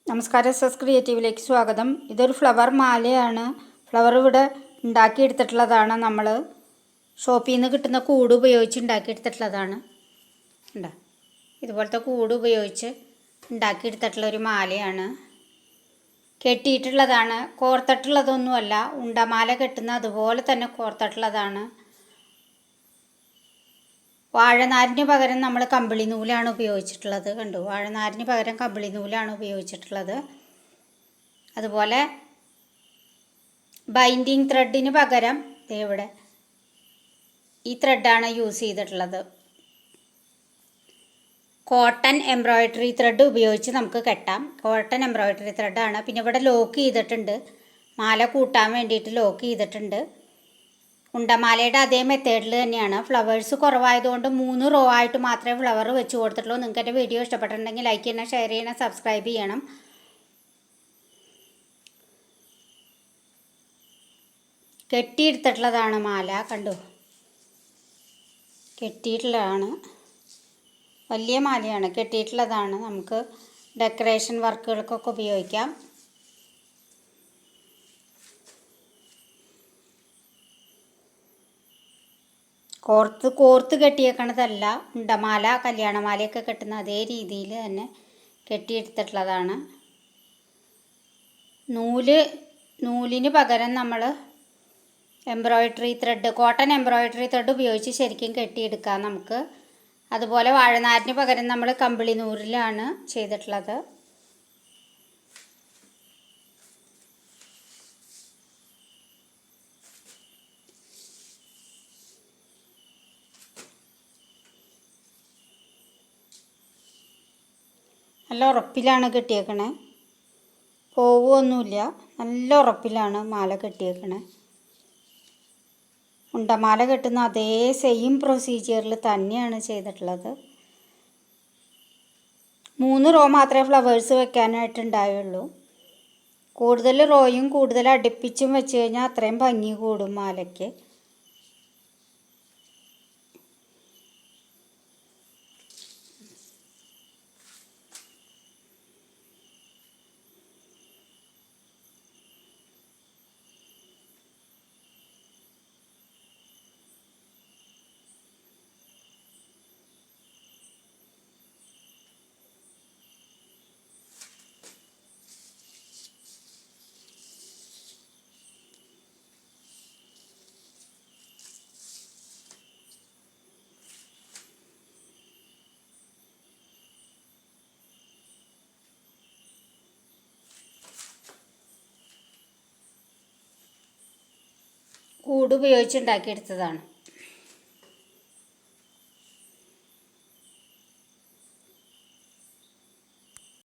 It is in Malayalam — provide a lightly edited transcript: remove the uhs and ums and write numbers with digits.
നമസ്കാരം, സെസ് ക്രിയേറ്റീവിലേക്ക് സ്വാഗതം. ഇതൊരു ഫ്ലവർ മാലയാണ്. ഫ്ലവർ ഇവിടെ ഉണ്ടാക്കിയെടുത്തിട്ടുള്ളതാണ്. നമ്മൾ ഷോപ്പിൽ നിന്ന് കിട്ടുന്ന കൂട് ഉപയോഗിച്ച് ഉണ്ടാക്കിയെടുത്തിട്ടുള്ളതാണ്. ഉണ്ടോ, ഇതുപോലത്തെ കൂട് ഉപയോഗിച്ച് ഉണ്ടാക്കിയെടുത്തിട്ടുള്ളൊരു മാലയാണ്. കെട്ടിയിട്ടുള്ളതാണ്, കോർത്തിട്ടുള്ളതൊന്നുമല്ല. ഉണ്ടമാല കെട്ടുന്ന അതുപോലെ തന്നെ കോർത്തിട്ടുള്ളതാണ്. വാഴനാരിന് പകരം നമ്മൾ കമ്പിളി നൂലാണ് ഉപയോഗിച്ചിട്ടുള്ളത്. കണ്ടു, വാഴനാരിന് പകരം കമ്പിളി നൂലാണ് ഉപയോഗിച്ചിട്ടുള്ളത്. അതുപോലെ ബൈൻഡിങ് ത്രെഡിന് പകരം ഇവിടെ ഈ ത്രെഡാണ് യൂസ് ചെയ്തിട്ടുള്ളത്. കോട്ടൺ എംബ്രോയ്ഡറി ത്രെഡ് ഉപയോഗിച്ച് നമുക്ക് കെട്ടാം. Cotton embroidery ത്രെഡാണ്. പിന്നെ ഇവിടെ ലോക്ക് ചെയ്തിട്ടുണ്ട്, മാല കൂട്ടാൻ വേണ്ടിയിട്ട് ലോക്ക് ചെയ്തിട്ടുണ്ട്. ഉണ്ടമാലയുടെ അതേ മെത്തേഡിൽ തന്നെയാണ്. ഫ്ലവേഴ്സ് കുറവായതുകൊണ്ട് 3 റോ ആയിട്ട് മാത്രമേ ഫ്ലവർ വെച്ച് കൊടുത്തിട്ടുള്ളൂ. നിങ്ങൾക്ക് എൻ്റെ വീഡിയോ ഇഷ്ടപ്പെട്ടിട്ടുണ്ടെങ്കിൽ ലൈക്ക് ചെയ്യണം, ഷെയർ ചെയ്യണം, സബ്സ്ക്രൈബ് ചെയ്യണം. കെട്ടിയെടുത്തിട്ടുള്ളതാണ് മാല. കണ്ടു, കെട്ടിയിട്ടുള്ളതാണ്. വലിയ മാലയാണ്, കെട്ടിയിട്ടുള്ളതാണ്. നമുക്ക് ഡെക്കറേഷൻ വർക്കുകൾക്കൊക്കെ ഉപയോഗിക്കാം. കോർത്ത് കെട്ടിയേക്കണതല്ല. ഉണ്ടമാല, കല്യാണമാലയൊക്കെ കെട്ടുന്ന അതേ രീതിയിൽ തന്നെ കെട്ടിയെടുത്തിട്ടുള്ളതാണ്. നൂലിന് പകരം നമ്മൾ embroidery thread, cotton embroidery thread ഉപയോഗിച്ച് ശരിക്കും കെട്ടിയെടുക്കാം നമുക്ക്. അതുപോലെ വാഴനാരിന് പകരം നമ്മൾ കമ്പിളി നൂലിലാണ് ചെയ്തിട്ടുള്ളത്. നല്ല ഉറപ്പിലാണ് കെട്ടിയേക്കണേ, പോവുമൊന്നുമില്ല. നല്ല ഉറപ്പിലാണ് മാല കെട്ടിയേക്കണേ. ഉണ്ടമാല കെട്ടുന്ന അതേ സെയിം പ്രൊസീജിയറിൽ തന്നെയാണ് ചെയ്തിട്ടുള്ളത്. 3 റോ മാത്രമേ ഫ്ലവേഴ്സ് വെക്കാനായിട്ടുണ്ടായുള്ളൂ. കൂടുതൽ റോയും കൂടുതൽ അടുപ്പിച്ചും വെച്ച് കഴിഞ്ഞാൽ അത്രയും ഭംഗി കൂടും മാലയ്ക്ക്. കൂട് ഉപയോഗിച്ച് ഉണ്ടാക്കിയെടുത്തതാണ്.